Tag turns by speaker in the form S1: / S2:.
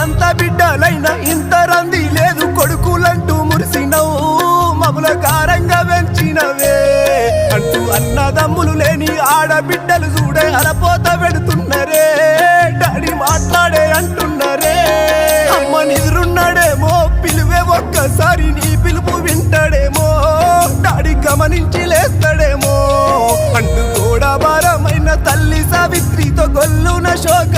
S1: అంత బిడ్డలైనా ఇంత రంది లేదు కొడుకులంటూ మురిసినవు మముల కారంగా పెంచినవే అంటూ అన్నదమ్ములు లేని ఆడబిడ్డలు చూడే అలపోత పెడుతున్నరే డాడీ మాట్లాడే అంటున్నరే అమ్మ నిదురున్నాడేమో పిలువే ఒక్కసారి నీ పిలుపు వింటాడేమో డాడీ గమనించి లేస్తాడేమో అంటూ కూడా భారమైన తల్లి సావిత్రితో గొల్లున శోక